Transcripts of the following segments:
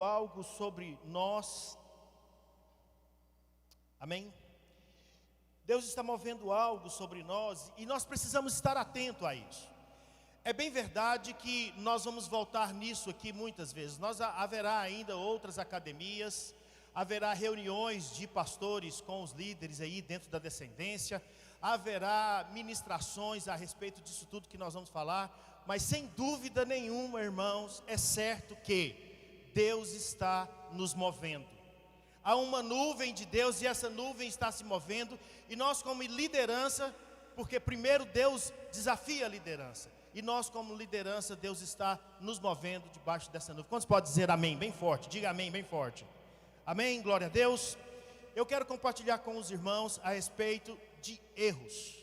algo sobre nós. Amém? Deus está movendo algo sobre nós e nós precisamos estar atento a isso. É bem verdade que nós vamos voltar nisso aqui muitas vezes. Haverá ainda outras academias, haverá reuniões de pastores com os líderes aí dentro da descendência, haverá ministrações a respeito disso tudo que nós vamos falar, mas sem dúvida nenhuma, irmãos, é certo que Deus está nos movendo. Há uma nuvem de Deus e essa nuvem está se movendo, e nós como liderança, porque primeiro Deus desafia a liderança, e nós como liderança, Deus está nos movendo debaixo dessa nuvem. Quantos podem dizer amém bem forte? Diga amém bem forte. Amém, glória a Deus. Eu quero compartilhar com os irmãos a respeito de erros.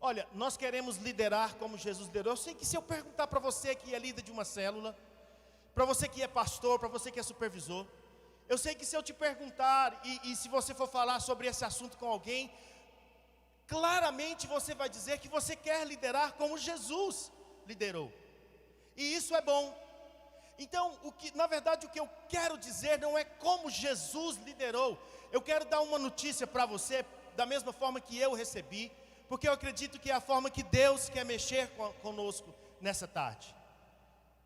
Olha, nós queremos liderar como Jesus liderou. Eu sei que se eu perguntar para você que é líder de uma célula, para você que é pastor, para você que é supervisor, eu sei que se eu te perguntar e se você for falar sobre esse assunto com alguém, claramente você vai dizer que você quer liderar como Jesus liderou. E isso é bom. Então, na verdade o que eu quero dizer não é como Jesus liderou. Eu quero dar uma notícia para você, da mesma forma que eu recebi, porque eu acredito que é a forma que Deus quer mexer conosco nessa tarde.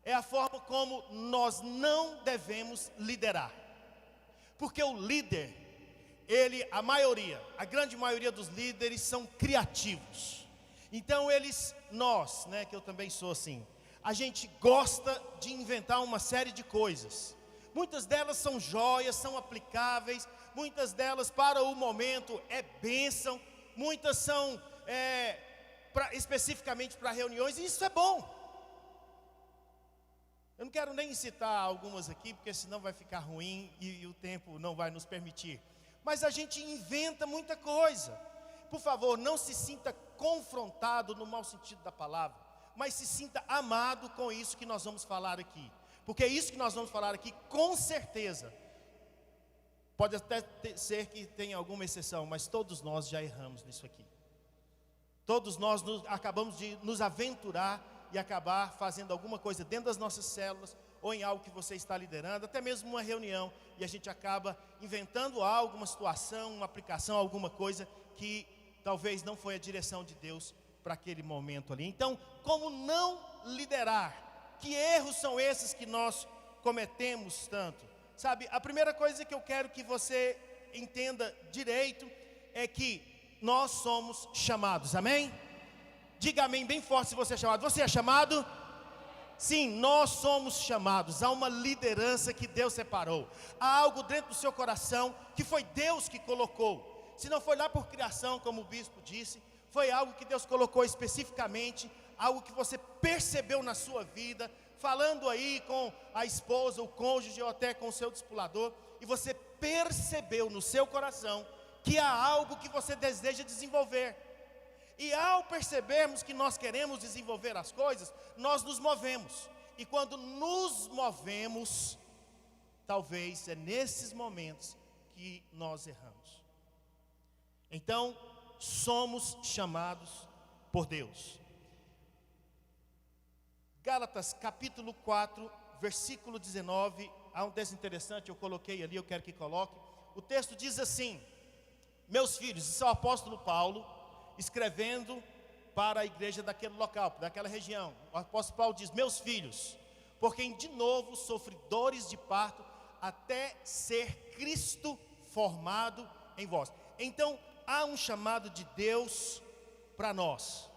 É a forma como nós não devemos liderar. Porque o líder, a grande maioria dos líderes são criativos. Então nós, que eu também sou assim, a gente gosta de inventar uma série de coisas. Muitas delas são joias, são aplicáveis, muitas delas para o momento é bênção, muitas são especificamente para reuniões, e isso é bom. Eu não quero nem citar algumas aqui, porque senão vai ficar ruim e o tempo não vai nos permitir. Mas a gente inventa muita coisa. Por favor, não se sinta confrontado no mau sentido da palavra, mas se sinta amado com isso que nós vamos falar aqui. Porque isso que nós vamos falar aqui, com certeza, pode até ser que tenha alguma exceção, mas todos nós já erramos nisso aqui. Todos nós acabamos de nos aventurar e acabar fazendo alguma coisa dentro das nossas células, ou em algo que você está liderando, até mesmo uma reunião, e a gente acaba inventando algo, uma situação, uma aplicação, alguma coisa que talvez não foi a direção de Deus para aquele momento ali. Então, como não liderar? Que erros são esses que nós cometemos tanto? Sabe, a primeira coisa que eu quero que você entenda direito é que nós somos chamados, amém? Diga amém bem forte se você é chamado. Você é chamado? Sim, nós somos chamados. Há uma liderança que Deus separou. Há algo dentro do seu coração que foi Deus que colocou. Se não foi lá por criação, como o bispo disse, foi algo que Deus colocou especificamente, algo que você percebeu na sua vida, falando aí com a esposa, o cônjuge ou até com o seu discipulador, e você percebeu no seu coração que há algo que você deseja desenvolver. E ao percebermos que nós queremos desenvolver as coisas, nós nos movemos. E quando nos movemos, talvez é nesses momentos que nós erramos. Então, somos chamados por Deus. Gálatas capítulo 4, versículo 19. Há um texto interessante, eu coloquei ali, eu quero que coloque. O texto diz assim: meus filhos, isso é o apóstolo Paulo escrevendo para a igreja daquele local, daquela região. O apóstolo Paulo diz: meus filhos, por quem de novo sofri dores de parto, até ser Cristo formado em vós. Então, há um chamado de Deus para nós.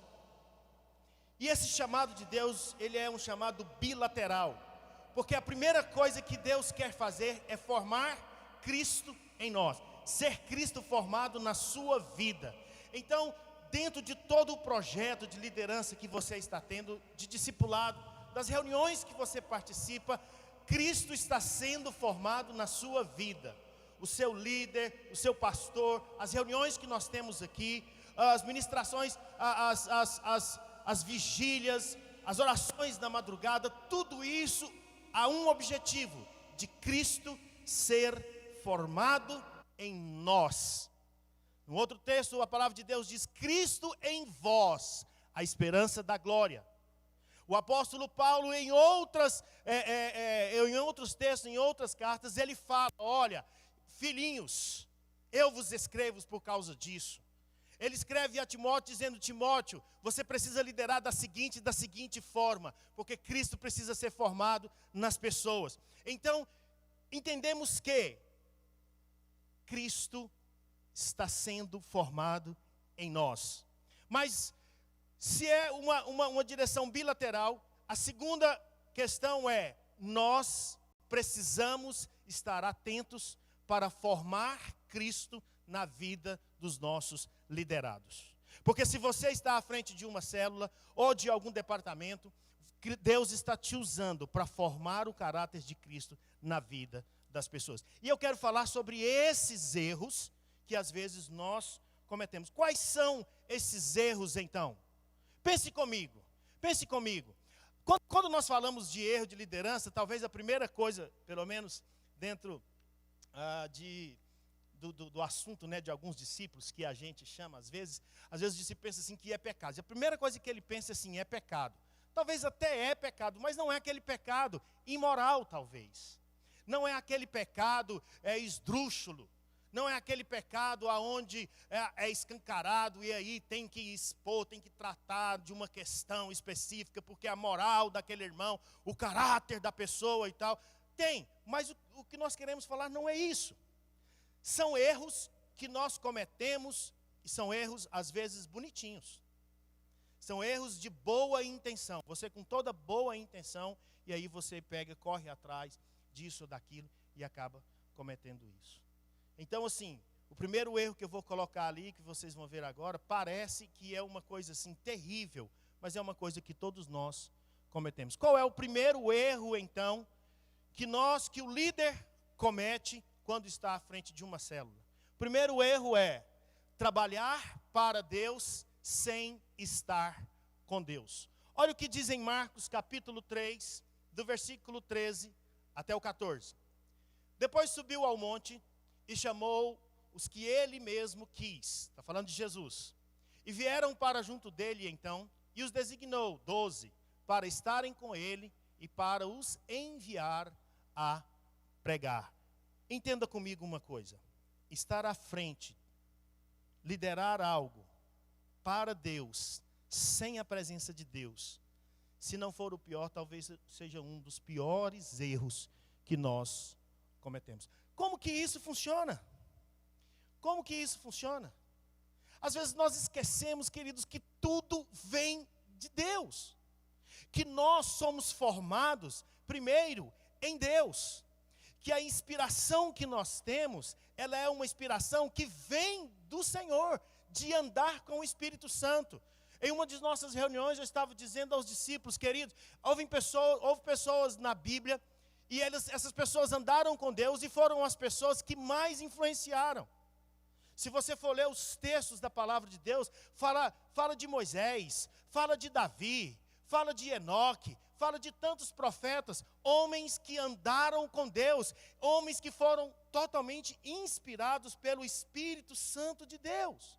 E esse chamado de Deus, ele é um chamado bilateral. Porque a primeira coisa que Deus quer fazer é formar Cristo em nós. Ser Cristo formado na sua vida. Então, dentro de todo o projeto de liderança que você está tendo, de discipulado, das reuniões que você participa, Cristo está sendo formado na sua vida. O seu líder, o seu pastor, as reuniões que nós temos aqui, as ministrações, as vigílias, as orações da madrugada, tudo isso há um objetivo: de Cristo ser formado em nós. No outro texto, a palavra de Deus diz: Cristo em vós, a esperança da glória. O apóstolo Paulo, em outros textos, em outras cartas, ele fala, olha, filhinhos, eu vos escrevo por causa disso. Ele escreve a Timóteo dizendo, Timóteo, você precisa liderar da seguinte forma, porque Cristo precisa ser formado nas pessoas. Então, entendemos que Cristo está sendo formado em nós. Mas, se é uma direção bilateral, a segunda questão é, nós precisamos estar atentos para formar Cristo na vida dos nossos liderados. Porque se você está à frente de uma célula ou de algum departamento, Deus está te usando para formar o caráter de Cristo na vida das pessoas. E eu quero falar sobre esses erros que às vezes nós cometemos. Quais são esses erros então? Pense comigo. Quando nós falamos de erro de liderança, talvez a primeira coisa, pelo menos dentro do assunto, né, de alguns discípulos, que a gente chama, às vezes o discípulo pensa assim que é pecado. E a primeira coisa que ele pensa assim, é pecado. Talvez até é pecado, mas não é aquele pecado imoral, talvez. Não é aquele pecado esdrúxulo. Não é aquele pecado aonde é escancarado e aí tem que expor, tem que tratar de uma questão específica, porque a moral daquele irmão, o caráter da pessoa e tal. Tem, mas o que nós queremos falar não é isso. São erros que nós cometemos e são erros, às vezes, bonitinhos. São erros de boa intenção. Você com toda boa intenção, e aí você corre atrás disso ou daquilo e acaba cometendo isso. Então, assim, o primeiro erro que eu vou colocar ali, que vocês vão ver agora, parece que é uma coisa assim terrível, mas é uma coisa que todos nós cometemos. Qual é o primeiro erro, então, que o líder comete quando está à frente de uma célula? O primeiro erro é trabalhar para Deus sem estar com Deus. Olha o que diz em Marcos capítulo 3, do versículo 13 até o 14. Depois subiu ao monte e chamou os que ele mesmo quis. Está falando de Jesus. E vieram para junto dele então, e os designou 12, para estarem com ele e para os enviar a pregar. Entenda comigo uma coisa. Estar à frente, liderar algo para Deus, sem a presença de Deus, se não for o pior, talvez seja um dos piores erros que nós cometemos. Como que isso funciona? Como que isso funciona? Às vezes nós esquecemos, queridos, que tudo vem de Deus. Que nós somos formados, primeiro, em Deus. Que a inspiração que nós temos, ela é uma inspiração que vem do Senhor, de andar com o Espírito Santo. Em uma de nossas reuniões eu estava dizendo aos discípulos, queridos, houve pessoas na Bíblia, e essas pessoas andaram com Deus e foram as pessoas que mais influenciaram. Se você for ler os textos da palavra de Deus, fala de Moisés, fala de Davi, fala de Enoque, fala de tantos profetas, homens que andaram com Deus, homens que foram totalmente inspirados pelo Espírito Santo de Deus.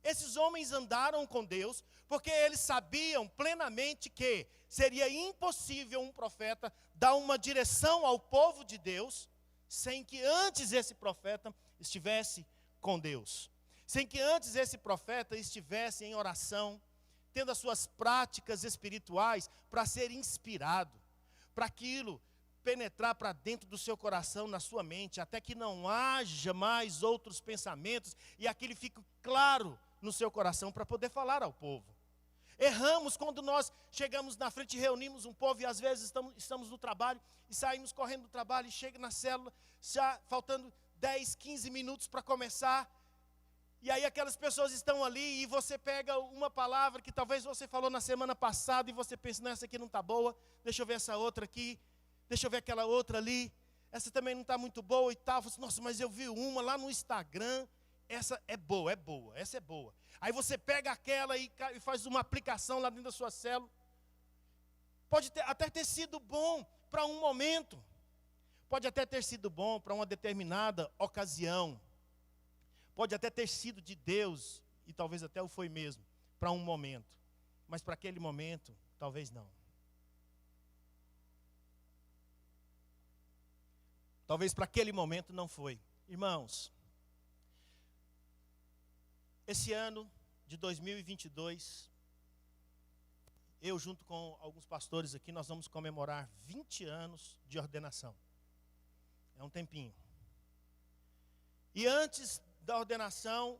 Esses homens andaram com Deus porque eles sabiam plenamente que seria impossível um profeta dar uma direção ao povo de Deus sem que antes esse profeta estivesse com Deus. Sem que antes esse profeta estivesse em oração, tendo as suas práticas espirituais para ser inspirado, para aquilo penetrar para dentro do seu coração, na sua mente, até que não haja mais outros pensamentos e aquilo fique claro no seu coração para poder falar ao povo. Erramos quando nós chegamos na frente e reunimos um povo e às vezes estamos no trabalho e saímos correndo do trabalho e chega na célula, já faltando 10, 15 minutos para começar. E aí aquelas pessoas estão ali e você pega uma palavra que talvez você falou na semana passada e você pensa, não, essa aqui não está boa, deixa eu ver essa outra aqui, deixa eu ver aquela outra ali, essa também não está muito boa e tal. Você, nossa, mas eu vi uma lá no Instagram, essa é boa, essa é boa. Aí você pega aquela e faz uma aplicação lá dentro da sua célula. Pode até ter sido bom para um momento. Pode até ter sido bom para uma determinada ocasião. Pode até ter sido de Deus, e talvez até o foi mesmo, para um momento. mas para aquele momento, talvez não. Talvez para aquele momento não foi. Irmãos, esse ano de 2022, eu junto com alguns pastores aqui, nós vamos comemorar 20 anos de ordenação. É um tempinho. E antes da ordenação,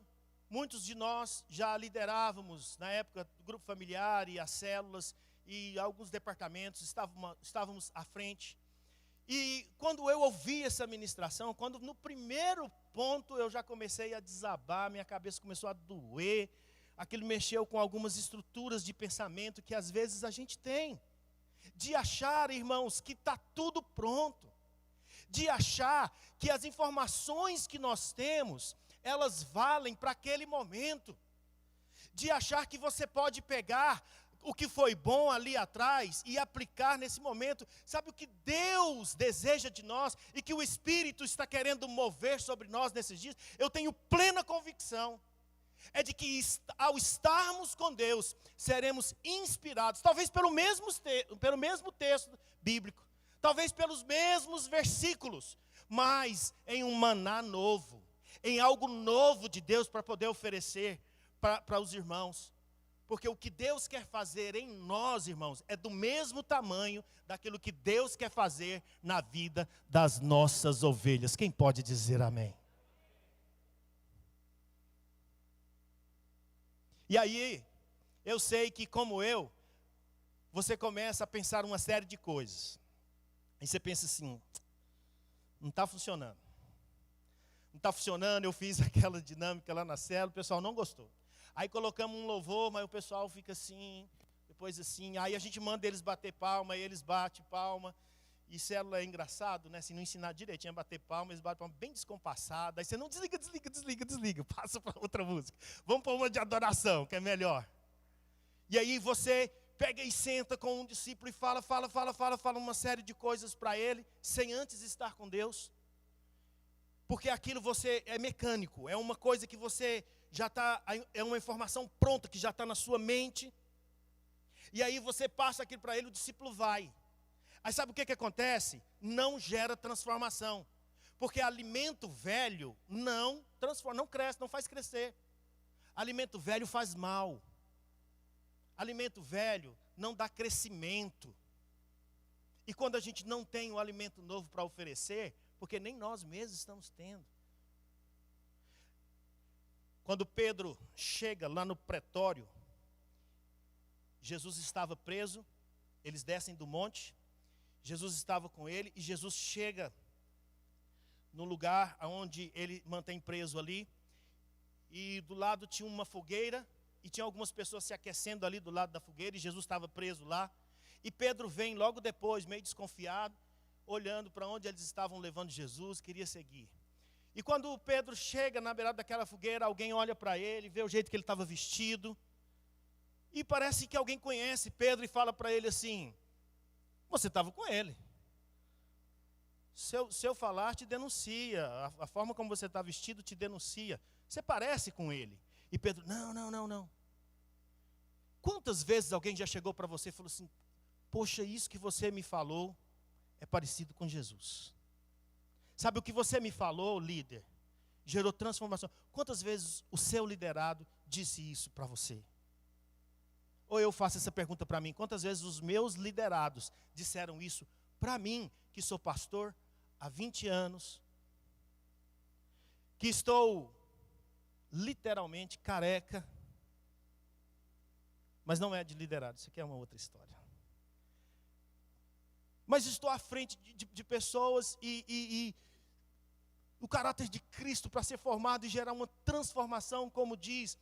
muitos de nós já liderávamos, na época, o grupo familiar e as células e alguns departamentos, estávamos à frente. E quando eu ouvi essa ministração, quando no primeiro ponto eu já comecei a desabar, minha cabeça começou a doer, aquilo mexeu com algumas estruturas de pensamento que às vezes a gente tem, de achar, irmãos, que está tudo pronto, de achar que as informações que nós temos, elas valem para aquele momento, de achar que você pode pegar o que foi bom ali atrás e aplicar nesse momento. Sabe o que Deus deseja de nós e que o Espírito está querendo mover sobre nós nesses dias? Eu tenho plena convicção, é de que ao estarmos com Deus, seremos inspirados, talvez pelo mesmo texto bíblico, talvez pelos mesmos versículos, mas em um maná novo, em algo novo de Deus para poder oferecer para os irmãos. Porque o que Deus quer fazer em nós, irmãos, é do mesmo tamanho daquilo que Deus quer fazer na vida das nossas ovelhas. Quem pode dizer amém? E aí, eu sei que como eu, você começa a pensar uma série de coisas. Aí você pensa assim, não está funcionando. Não está funcionando, eu fiz aquela dinâmica lá na célula, o pessoal não gostou. Aí colocamos um louvor, mas o pessoal fica assim, depois assim, aí a gente manda eles bater palma, e eles batem palma. E célula é engraçado, né? Se não ensinar direitinho a bater palma, eles batem palma bem descompassada. Aí você não desliga, passa para outra música. Vamos para uma de adoração, que é melhor. E aí você pega e senta com um discípulo e fala uma série de coisas para ele, sem antes estar com Deus. Porque aquilo você é mecânico, é uma coisa que você já está, é uma informação pronta que já está na sua mente. E aí você passa aquilo para ele, o discípulo vai. Aí sabe o que acontece? Não gera transformação. Porque alimento velho não transforma, não cresce, não faz crescer. Alimento velho faz mal. Alimento velho não dá crescimento. E quando a gente não tem um alimento novo para oferecer, porque nem nós mesmos estamos tendo. Quando Pedro chega lá no pretório, Jesus estava preso, eles descem do monte, Jesus estava com ele, e Jesus chega no lugar onde ele mantém preso ali, e do lado tinha uma fogueira, e tinha algumas pessoas se aquecendo ali do lado da fogueira, e Jesus estava preso lá, e Pedro vem logo depois, meio desconfiado, olhando para onde eles estavam levando Jesus, queria seguir. E quando Pedro chega na beirada daquela fogueira, alguém olha para ele, vê o jeito que ele estava vestido, e parece que alguém conhece Pedro e fala para ele assim, você estava com ele. Se eu falar, te denuncia. A forma como você está vestido te denuncia. Você parece com ele. E Pedro, não. Quantas vezes alguém já chegou para você e falou assim, poxa, isso que você me falou é parecido com Jesus. Sabe o que você me falou, líder? Gerou transformação. Quantas vezes o seu liderado disse isso para você? Ou eu faço essa pergunta para mim, quantas vezes os meus liderados disseram isso para mim, que sou pastor há 20 anos, que estou literalmente careca, mas não é de liderado, isso aqui é uma outra história. Mas estou à frente de pessoas e o caráter de Cristo para ser formado e gerar uma transformação, como diz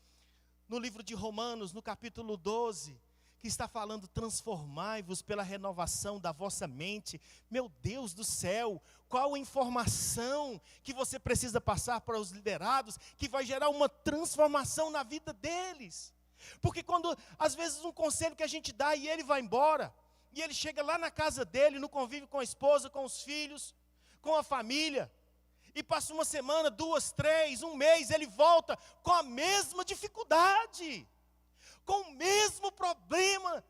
no livro de Romanos, no capítulo 12, que está falando, transformai-vos pela renovação da vossa mente. Meu Deus do céu, qual a informação que você precisa passar para os liderados, que vai gerar uma transformação na vida deles? Porque quando, às vezes, um conselho que a gente dá e ele vai embora, e ele chega lá na casa dele, no convívio com a esposa, com os filhos, com a família, e passa uma semana, 2, 3, um mês, ele volta com a mesma dificuldade, com o mesmo problema,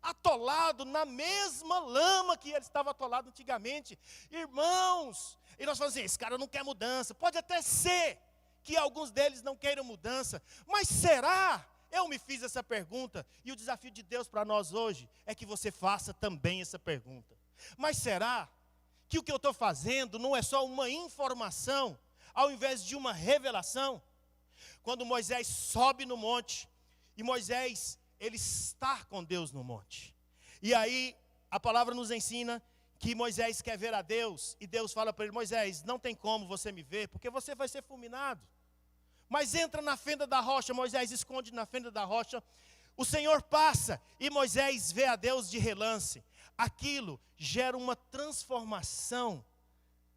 atolado na mesma lama que ele estava atolado antigamente. Irmãos, e nós falamos assim, esse cara não quer mudança. Pode até ser que alguns deles não queiram mudança, mas será? Eu me fiz essa pergunta, e o desafio de Deus para nós hoje é que você faça também essa pergunta. Mas será que o que eu estou fazendo não é só uma informação, ao invés de uma revelação? Quando Moisés sobe no monte, e Moisés, ele está com Deus no monte. E aí, a palavra nos ensina que Moisés quer ver a Deus, e Deus fala para ele, Moisés, não tem como você me ver, porque você vai ser fulminado. Mas entra na fenda da rocha, Moisés esconde na fenda da rocha. O Senhor passa e Moisés vê a Deus de relance. Aquilo gera uma transformação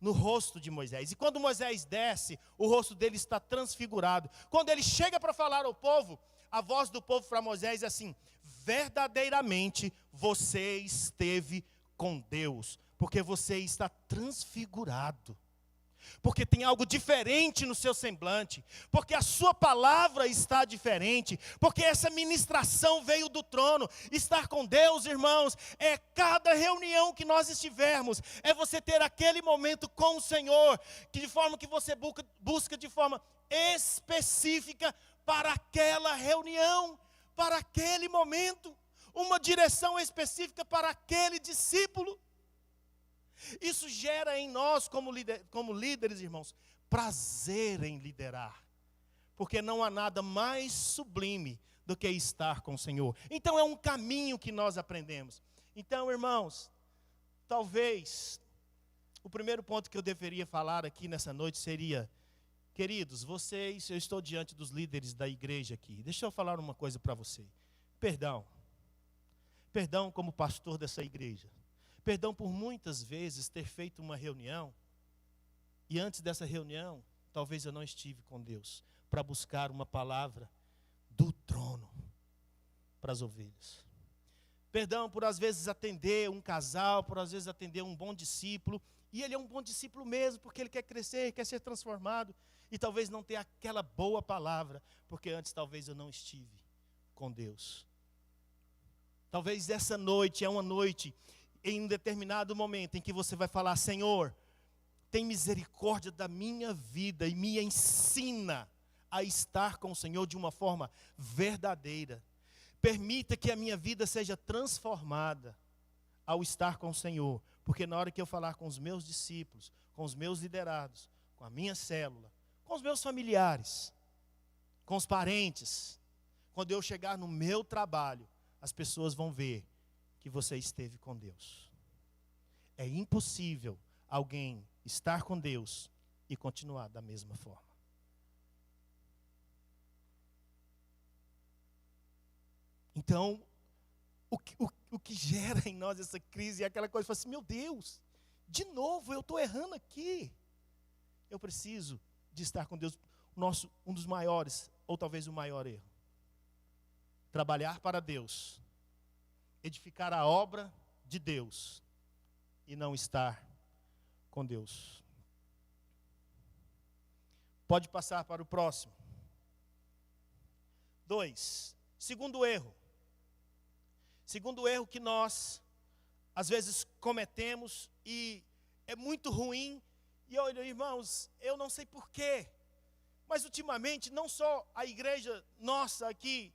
no rosto de Moisés. E quando Moisés desce, o rosto dele está transfigurado. Quando ele chega para falar ao povo, a voz do povo para Moisés é assim, verdadeiramente você esteve com Deus, porque você está transfigurado. Porque tem algo diferente no seu semblante, porque a sua palavra está diferente, porque essa ministração veio do trono. Estar com Deus, irmãos, é cada reunião que nós estivermos, é você ter aquele momento com o Senhor, que de forma que você busca de forma específica para aquela reunião, para aquele momento, uma direção específica para aquele discípulo. Isso gera em nós, como líderes, irmãos, prazer em liderar. Porque não há nada mais sublime do que estar com o Senhor. Então é um caminho que nós aprendemos. Então, irmãos, talvez o primeiro ponto que eu deveria falar aqui nessa noite seria, queridos, vocês, eu estou diante dos líderes da igreja aqui. Deixa eu falar uma coisa para você. Perdão como pastor dessa igreja. Perdão por muitas vezes ter feito uma reunião, e antes dessa reunião, talvez eu não estive com Deus, para buscar uma palavra do trono para as ovelhas. Perdão por às vezes atender um casal, por às vezes atender um bom discípulo, e ele é um bom discípulo mesmo, porque ele quer crescer, quer ser transformado, e talvez não ter aquela boa palavra, porque antes talvez eu não estive com Deus. Talvez essa noite é uma noite, em um determinado momento em que você vai falar, Senhor, tem misericórdia da minha vida e me ensina a estar com o Senhor de uma forma verdadeira. Permita que a minha vida seja transformada ao estar com o Senhor. Porque na hora que eu falar com os meus discípulos, com os meus liderados, com a minha célula, com os meus familiares, com os parentes, quando eu chegar no meu trabalho, as pessoas vão ver que você esteve com Deus. É impossível alguém estar com Deus e continuar da mesma forma. Então, o que gera em nós essa crise é aquela coisa, assim, meu Deus, de novo eu estou errando aqui. Eu preciso de estar com Deus. Um dos maiores, ou talvez o maior erro. Trabalhar para Deus, edificar a obra de Deus e não estar com Deus. Pode passar para o próximo. 2. Segundo erro. Segundo erro que nós, às vezes, cometemos e é muito ruim. E olha, irmãos, eu não sei porquê, mas ultimamente, não só a igreja nossa aqui,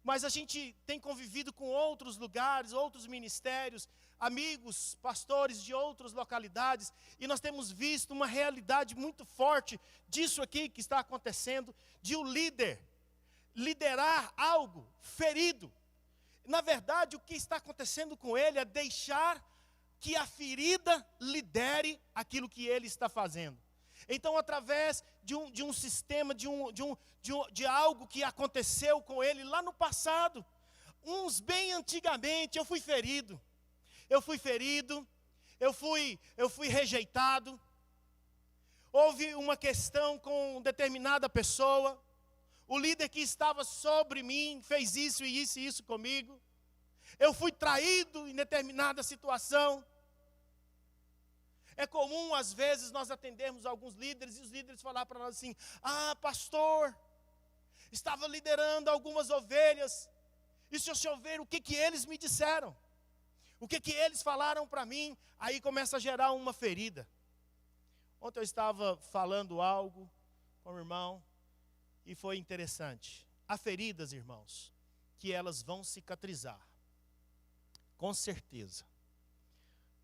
mas a gente tem convivido com outros lugares, outros ministérios, amigos, pastores de outras localidades, e nós temos visto uma realidade muito forte disso aqui que está acontecendo, de o líder liderar algo ferido. Na verdade, o que está acontecendo com ele é deixar que a ferida lidere aquilo que ele está fazendo. Então, através de um sistema, de algo que aconteceu com ele lá no passado, uns bem antigamente, eu fui ferido, eu fui rejeitado, houve uma questão com determinada pessoa, o líder que estava sobre mim fez isso e isso e isso comigo, eu fui traído em determinada situação. É comum, às vezes, nós atendermos alguns líderes e os líderes falar para nós assim, pastor, estava liderando algumas ovelhas E se o senhor ver o que eles me disseram, o que eles falaram para mim, aí começa a gerar uma ferida. Ontem eu estava falando algo com o irmão e foi interessante. Há feridas, irmãos, que elas vão cicatrizar, com certeza.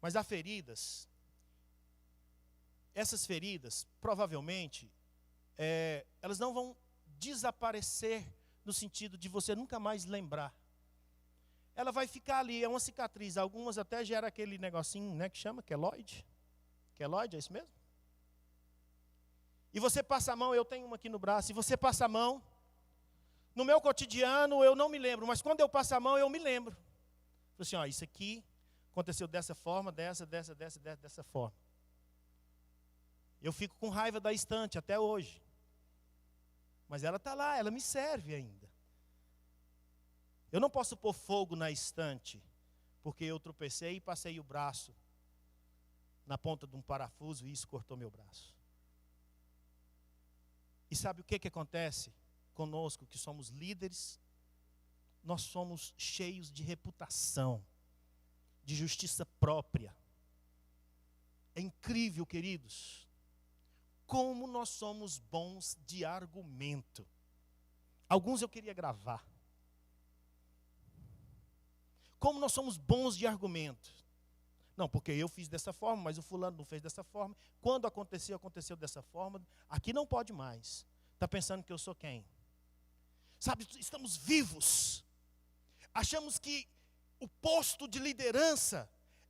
Mas há feridas, essas feridas, provavelmente, elas não vão desaparecer no sentido de você nunca mais lembrar. Ela vai ficar ali, é uma cicatriz. Algumas até geram aquele negocinho, né, que chama queloide. Queloide, é isso mesmo? E você passa a mão, eu tenho uma aqui no braço, e você passa a mão. No meu cotidiano eu não me lembro, mas quando eu passo a mão eu me lembro. Assim, ó, isso aqui aconteceu dessa forma, dessa forma. Eu fico com raiva da estante até hoje. Mas ela está lá, ela me serve ainda. Eu não posso pôr fogo na estante, porque eu tropecei e passei o braço na ponta de um parafuso e isso cortou meu braço. E sabe o que acontece conosco, que somos líderes? Nós somos cheios de reputação, de justiça própria. É incrível, queridos, como nós somos bons de argumento. Alguns eu queria gravar. Como nós somos bons de argumento. Não, porque eu fiz dessa forma, mas o fulano não fez dessa forma. Quando aconteceu, aconteceu dessa forma. Aqui não pode mais. Está pensando que eu sou quem? Sabe, estamos vivos. Achamos que o posto de liderança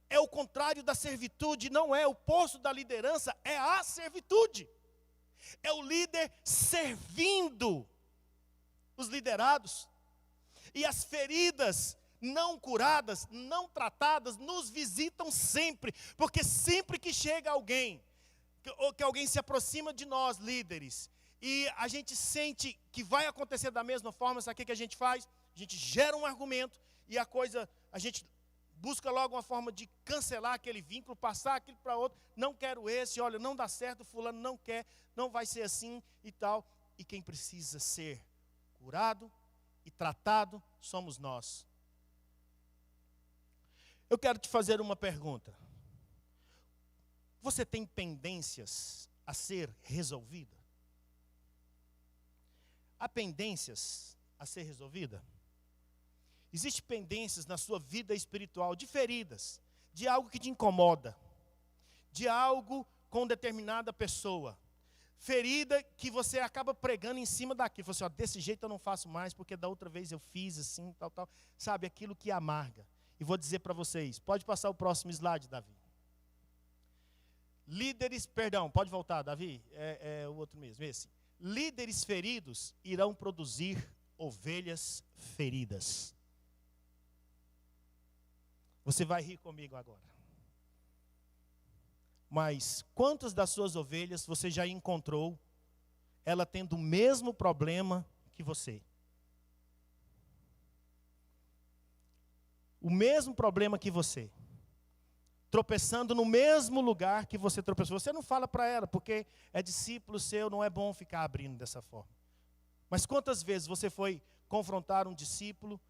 é o contrário da servitude. Não é. O posto da liderança é a servitude. É o líder servindo os liderados. E as feridas não curadas, não tratadas, nos visitam sempre. Porque sempre que chega alguém, ou que alguém se aproxima de nós, líderes, e a gente sente que vai acontecer da mesma forma, sabe o que a gente faz? A gente gera um argumento e a gente busca logo uma forma de cancelar aquele vínculo, passar aquilo para outro. Não quero esse, olha, não dá certo, fulano não quer, não vai ser assim e tal. E quem precisa ser curado e tratado somos nós. Eu quero te fazer uma pergunta. Você tem pendências a ser resolvida? Há pendências a ser resolvida? Existem pendências na sua vida espiritual, de feridas, de algo que te incomoda, de algo com determinada pessoa. Ferida que você acaba pregando em cima daquilo. Você fala assim, ó, desse jeito eu não faço mais, porque da outra vez eu fiz assim, tal. Sabe, aquilo que amarga. E vou dizer para vocês, pode passar o próximo slide, Davi. Pode voltar, Davi, é o outro mesmo, esse. Líderes feridos irão produzir ovelhas feridas. Você vai rir comigo agora. Mas quantas das suas ovelhas você já encontrou, ela tendo o mesmo problema que você? O mesmo problema que você. Tropeçando no mesmo lugar que você tropeçou. Você não fala para ela, porque é discípulo seu, não é bom ficar abrindo dessa forma. Mas quantas vezes você foi confrontar um discípulo,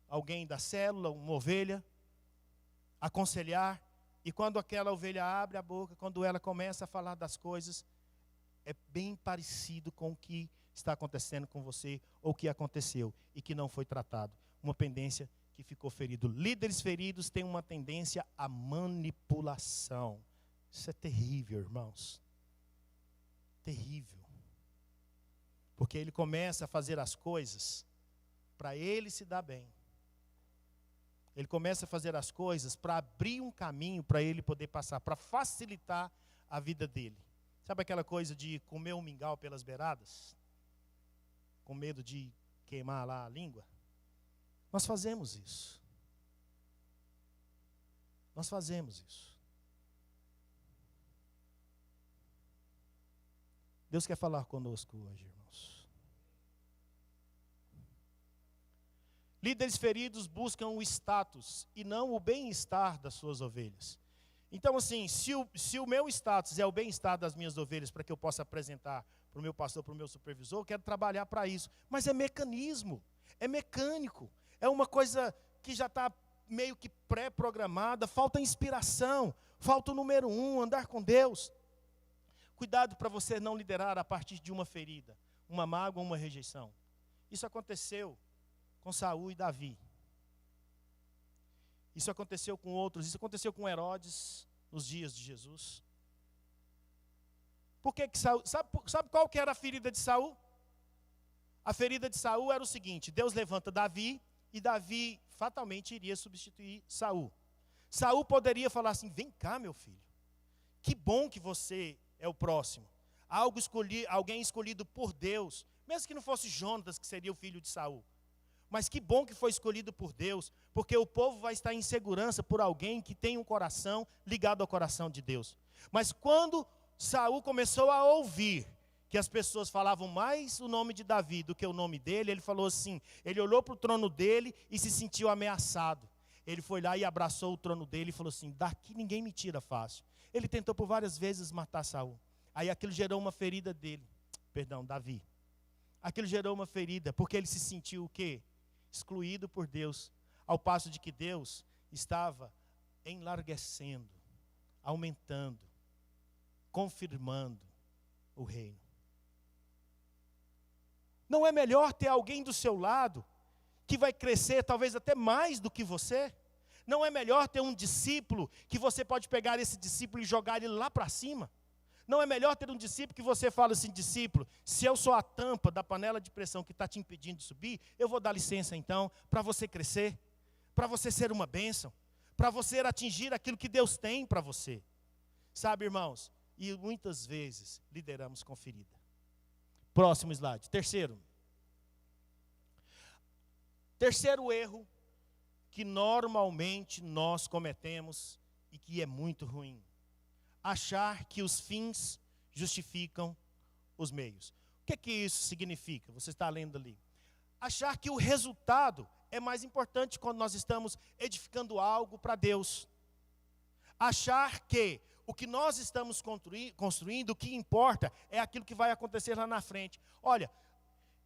alguém da célula, uma ovelha, aconselhar, e quando aquela ovelha abre a boca, quando ela começa a falar das coisas, é bem parecido com o que está acontecendo com você, ou que aconteceu, e que não foi tratado. Uma pendência que ficou ferido. Líderes feridos têm uma tendência à manipulação. Isso é terrível, irmãos. Terrível. Porque ele começa a fazer as coisas para ele se dar bem. Ele começa a fazer as coisas para abrir um caminho para ele poder passar, para facilitar a vida dele. Sabe aquela coisa de comer um mingau pelas beiradas? Com medo de queimar lá a língua? Nós fazemos isso. Nós fazemos isso. Deus quer falar conosco hoje, irmãos. Líderes feridos buscam o status e não o bem-estar das suas ovelhas. Então, assim, se o meu status é o bem-estar das minhas ovelhas para que eu possa apresentar para o meu pastor, para o meu supervisor, eu quero trabalhar para isso. Mas é mecanismo. é mecânico, é uma coisa que já está meio que pré-programada, falta inspiração, falta o número 1, andar com Deus. Cuidado para você não liderar a partir de uma ferida, uma mágoa, uma rejeição. Isso aconteceu com Saul e Davi. Isso aconteceu com outros, isso aconteceu com Herodes nos dias de Jesus. Por que Saul, sabe qual que era a ferida de Saul? A ferida de Saul era o seguinte: Deus levanta Davi e Davi fatalmente iria substituir Saul. Saul poderia falar assim: vem cá, meu filho, que bom que você é o próximo. Alguém escolhido por Deus, mesmo que não fosse Jonatas, que seria o filho de Saul. Mas que bom que foi escolhido por Deus, porque o povo vai estar em segurança por alguém que tem um coração ligado ao coração de Deus. Mas quando Saul começou a ouvir que as pessoas falavam mais o nome de Davi do que o nome dele, ele falou assim, ele olhou para o trono dele e se sentiu ameaçado. Ele foi lá e abraçou o trono dele e falou assim: daqui ninguém me tira fácil. Ele tentou por várias vezes matar Saul. Aí aquilo gerou uma ferida dele, Davi. Aquilo gerou uma ferida, porque ele se sentiu o quê? Excluído por Deus, ao passo de que Deus estava enlarguecendo, aumentando, confirmando o reino. Não é melhor ter alguém do seu lado que vai crescer talvez até mais do que você? Não é melhor ter um discípulo que você pode pegar esse discípulo e jogar ele lá para cima? Não é melhor ter um discípulo que você fala assim: discípulo, se eu sou a tampa da panela de pressão que está te impedindo de subir, eu vou dar licença então para você crescer, para você ser uma bênção, para você atingir aquilo que Deus tem para você. Sabe, irmãos, e muitas vezes lideramos com ferida. Próximo slide. Terceiro erro que normalmente nós cometemos e que é muito ruim: achar que os fins justificam os meios. O que isso significa? Você está lendo ali. Achar que o resultado é mais importante quando nós estamos edificando algo para Deus. Achar que o que nós estamos construindo, o que importa, é aquilo que vai acontecer lá na frente. Olha,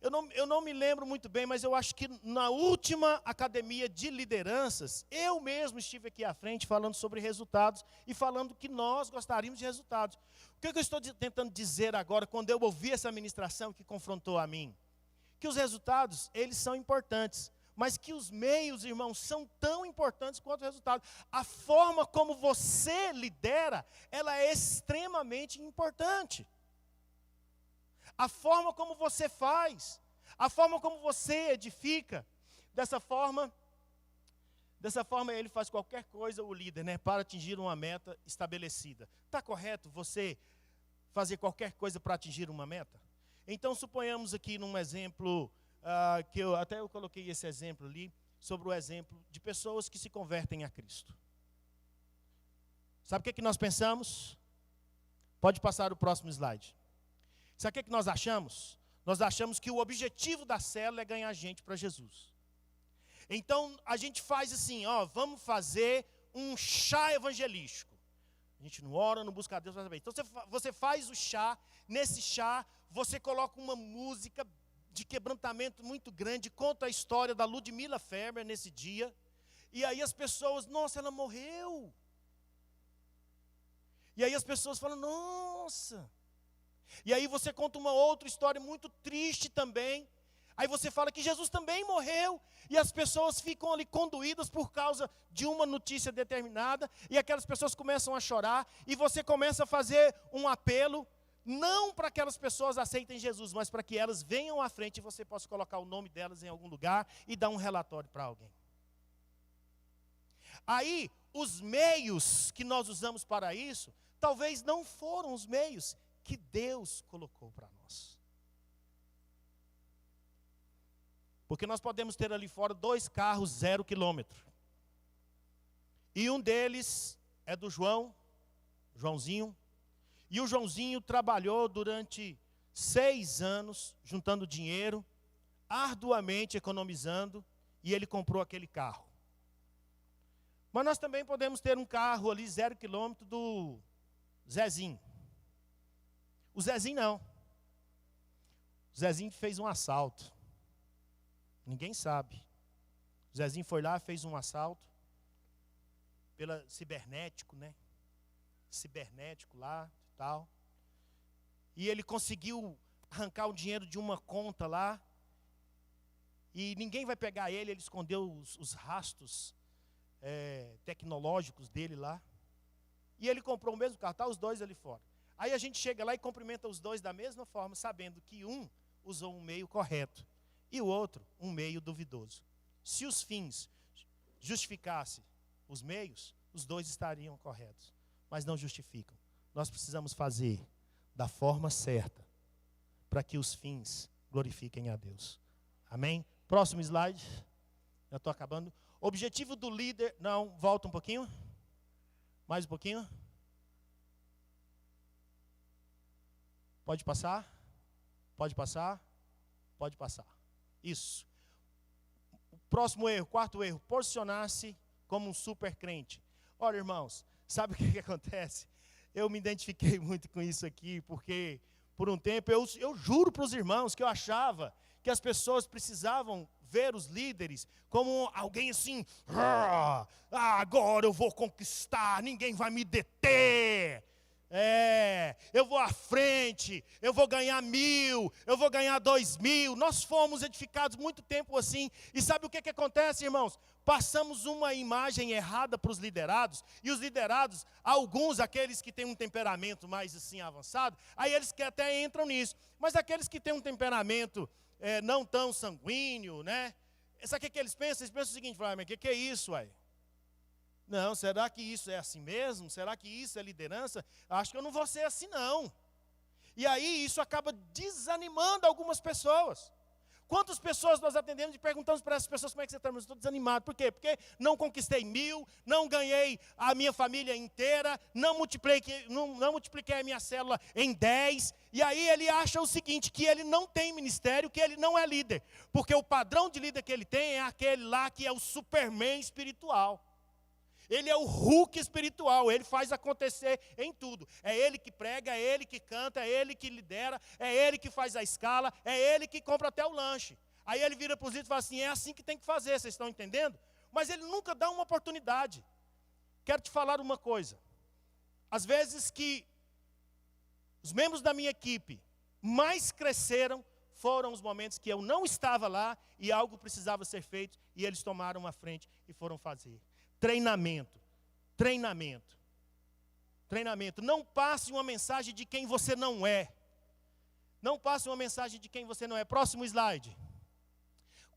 eu não me lembro muito bem, mas eu acho que na última academia de lideranças, eu mesmo estive aqui à frente falando sobre resultados e falando que nós gostaríamos de resultados. O que eu estou tentando dizer agora, quando eu ouvi essa ministração que confrontou a mim? Que os resultados, eles são importantes, mas que os meios, irmãos, são tão importantes quanto o resultado. A forma como você lidera, ela é extremamente importante. A forma como você faz, a forma como você edifica, dessa forma ele faz qualquer coisa, o líder, né, para atingir uma meta estabelecida. Está correto você fazer qualquer coisa para atingir uma meta? Então, suponhamos aqui num exemplo, que eu coloquei esse exemplo ali, sobre o exemplo de pessoas que se convertem a Cristo. Sabe o que nós pensamos? Pode passar o próximo slide. Sabe o que nós achamos? Nós achamos que o objetivo da célula é ganhar gente para Jesus. Então, a gente faz assim, vamos fazer um chá evangelístico. A gente não ora, não busca a Deus para saber. Então, você faz o chá, nesse chá, você coloca uma música de quebrantamento muito grande, conta a história da Ludmila Ferber nesse dia, e aí as pessoas, nossa, ela morreu. E aí as pessoas falam, nossa. E aí você conta uma outra história muito triste também. Aí você fala que Jesus também morreu. E as pessoas ficam ali conduídas por causa de uma notícia determinada. E aquelas pessoas começam a chorar. E você começa a fazer um apelo. Não para que aquelas pessoas aceitem Jesus, mas para que elas venham à frente e você possa colocar o nome delas em algum lugar e dar um relatório para alguém. Aí, os meios que nós usamos para isso, talvez não foram os meios que Deus colocou para nós. Porque nós podemos ter ali fora 2 carros 0 quilômetro. E um deles é do Joãozinho. E o Joãozinho trabalhou durante 6 anos, juntando dinheiro, arduamente economizando, e ele comprou aquele carro. Mas nós também podemos ter um carro ali 0 quilômetro do Zezinho. O Zezinho não. O Zezinho fez um assalto. Ninguém sabe. O Zezinho foi lá, fez um assalto, pela cibernético, né? Cibernético lá e tal. E ele conseguiu arrancar o dinheiro de uma conta lá. E ninguém vai pegar ele, ele escondeu os rastros tecnológicos dele lá. E ele comprou o mesmo carro, tá os dois ali fora. Aí a gente chega lá e cumprimenta os dois da mesma forma, sabendo que um usou um meio correto e o outro um meio duvidoso. Se os fins justificassem os meios, os dois estariam corretos, mas não justificam. Nós precisamos fazer da forma certa para que os fins glorifiquem a Deus. Amém? Próximo slide. Já estou acabando. Objetivo do líder. Não, volta um pouquinho. Mais um pouquinho. Pode passar? Pode passar? Pode passar. Isso. O próximo erro, quarto erro, posicionar-se como um super crente. Olha, irmãos, sabe o que acontece? Eu me identifiquei muito com isso aqui, porque por um tempo eu juro para os irmãos que eu achava que as pessoas precisavam ver os líderes como alguém assim, agora eu vou conquistar, ninguém vai me deter. Eu vou à frente, eu vou ganhar 1.000, eu vou ganhar 2.000. Nós fomos edificados muito tempo assim. E sabe o que acontece, irmãos? Passamos uma imagem errada para os liderados. E os liderados, alguns, aqueles que têm um temperamento mais assim avançado, aí eles que até entram nisso. Mas aqueles que têm um temperamento não tão sanguíneo, né? Sabe o que eles pensam? Eles pensam o seguinte, mas o que é isso, uai? Não, será que isso é assim mesmo? Será que isso é liderança? Acho que eu não vou ser assim não. E aí isso acaba desanimando algumas pessoas. Quantas pessoas nós atendemos e perguntamos para essas pessoas como é que você está? Eu estou desanimado. Por quê? Porque não conquistei 1.000, não ganhei a minha família inteira, não multipliquei a minha célula em 10. E aí ele acha o seguinte, que ele não tem ministério, que ele não é líder. Porque o padrão de líder que ele tem é aquele lá que é o Superman espiritual. Ele é o Hulk espiritual, ele faz acontecer em tudo. É ele que prega, é ele que canta, é ele que lidera, é ele que faz a escala, é ele que compra até o lanche. Aí ele vira para os líderes e fala assim, é assim que tem que fazer, vocês estão entendendo? Mas ele nunca dá uma oportunidade. Quero te falar uma coisa. Às vezes que os membros da minha equipe mais cresceram, foram os momentos que eu não estava lá e algo precisava ser feito e eles tomaram a frente e foram fazer. Treinamento. Não passe uma mensagem de quem você não é. Não passe uma mensagem de quem você não é. Próximo slide.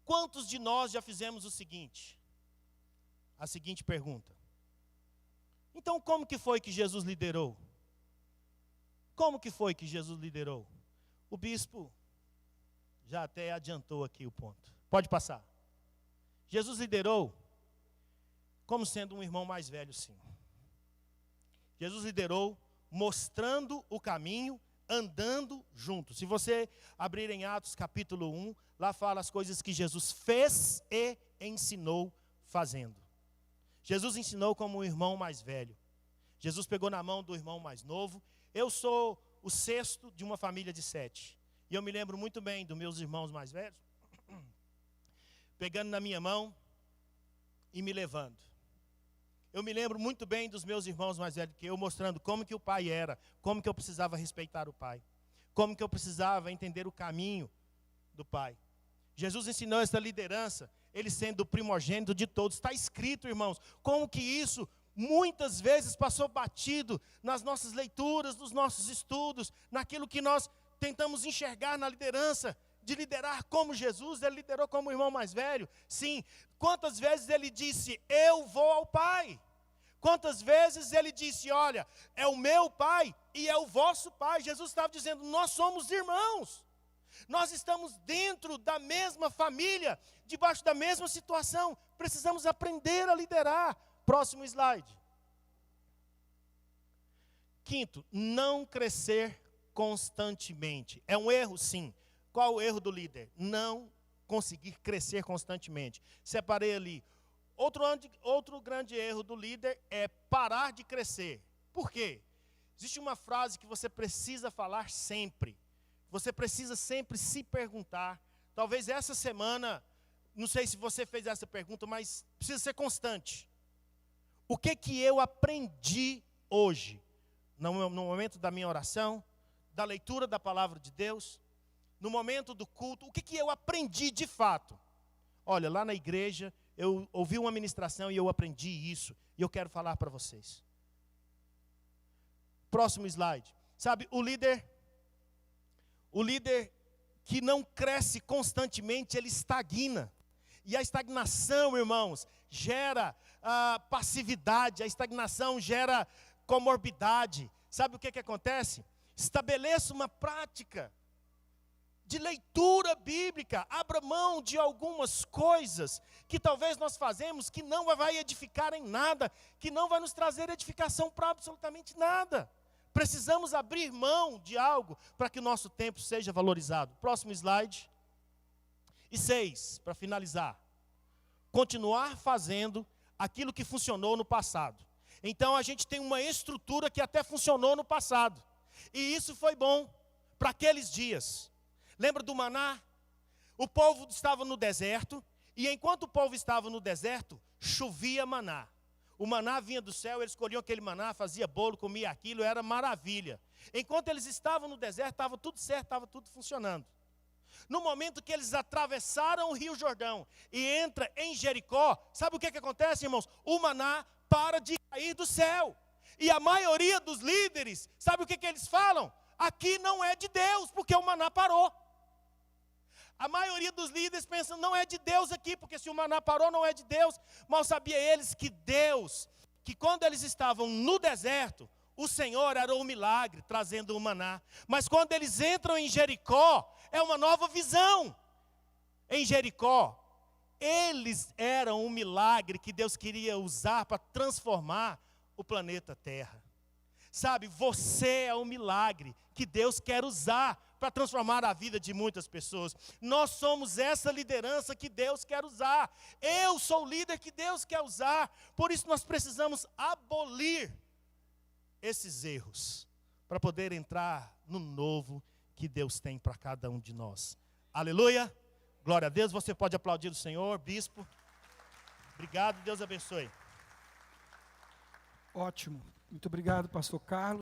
Quantos de nós já fizemos o seguinte? A seguinte pergunta. Então, como que foi que Jesus liderou? Como que foi que Jesus liderou? O bispo já até adiantou aqui o ponto. Pode passar. Jesus liderou como sendo um irmão mais velho, sim. Jesus liderou mostrando o caminho, andando junto. Se você abrir em Atos capítulo 1, lá fala as coisas que Jesus fez e ensinou fazendo. Jesus ensinou como um irmão mais velho. Jesus pegou na mão do irmão mais novo. Eu sou o sexto de uma família de 7. E eu me lembro muito bem dos meus irmãos mais velhos, pegando na minha mão e me levando. Eu me lembro muito bem dos meus irmãos mais velhos que eu, mostrando como que o pai era, como que eu precisava respeitar o pai, como que eu precisava entender o caminho do pai. Jesus ensinou essa liderança, ele sendo o primogênito de todos. Está escrito, irmãos, como que isso muitas vezes passou batido nas nossas leituras, nos nossos estudos, naquilo que nós tentamos enxergar na liderança, de liderar como Jesus. Ele liderou como o irmão mais velho. Sim, quantas vezes ele disse, eu vou ao Pai? Quantas vezes ele disse, olha, é o meu Pai e é o vosso Pai? Jesus estava dizendo, nós somos irmãos. Nós estamos dentro da mesma família, debaixo da mesma situação. Precisamos aprender a liderar. Próximo slide. Quinto, não crescer constantemente. É um erro, sim. Qual o erro do líder? Não conseguir crescer constantemente. Separei ali. Outro grande erro do líder é parar de crescer. Por quê? Existe uma frase que você precisa falar sempre. Você precisa sempre se perguntar. Talvez essa semana não sei se você fez essa pergunta, mas precisa ser constante. O que eu aprendi hoje, no momento da minha oração, da leitura da palavra de Deus, no momento do culto, o que eu aprendi de fato? Olha, lá na igreja, eu ouvi uma ministração e eu aprendi isso, e eu quero falar para vocês. Próximo slide. Sabe, o líder que não cresce constantemente, ele estagna. E a estagnação, irmãos, gera passividade, a estagnação gera comorbidade. Sabe o que acontece? Estabeleça uma prática de leitura bíblica, abra mão de algumas coisas que talvez nós fazemos que não vai edificar em nada, que não vai nos trazer edificação para absolutamente nada. Precisamos abrir mão de algo para que o nosso tempo seja valorizado. Próximo slide. E 6, para finalizar. Continuar fazendo aquilo que funcionou no passado. Então a gente tem uma estrutura que até funcionou no passado. E isso foi bom para aqueles dias. Lembra do maná? O povo estava no deserto, e enquanto o povo estava no deserto, chovia maná. O maná vinha do céu, eles colhiam aquele maná, fazia bolo, comia aquilo, era maravilha. Enquanto eles estavam no deserto, estava tudo certo, estava tudo funcionando. No momento que eles atravessaram o Rio Jordão e entra em Jericó, sabe o que acontece, irmãos? O maná para de cair do céu. E a maioria dos líderes, sabe o que eles falam? Aqui não é de Deus, porque o maná parou. A maioria dos líderes pensa, não é de Deus aqui, porque se o maná parou, não é de Deus. Mal sabia eles que Deus, que quando eles estavam no deserto, o Senhor era um milagre, trazendo o maná. Mas quando eles entram em Jericó, é uma nova visão. Em Jericó, eles eram um milagre que Deus queria usar para transformar o planeta Terra. Sabe, você é um milagre que Deus quer usar para transformar a vida de muitas pessoas. Nós somos essa liderança que Deus quer usar. Eu sou o líder que Deus quer usar. Por isso nós precisamos abolir esses erros para poder entrar no novo que Deus tem para cada um de nós. Aleluia! Glória a Deus. Você pode aplaudir o Senhor, bispo. Obrigado, Deus abençoe. Ótimo. Muito obrigado, pastor Carlos.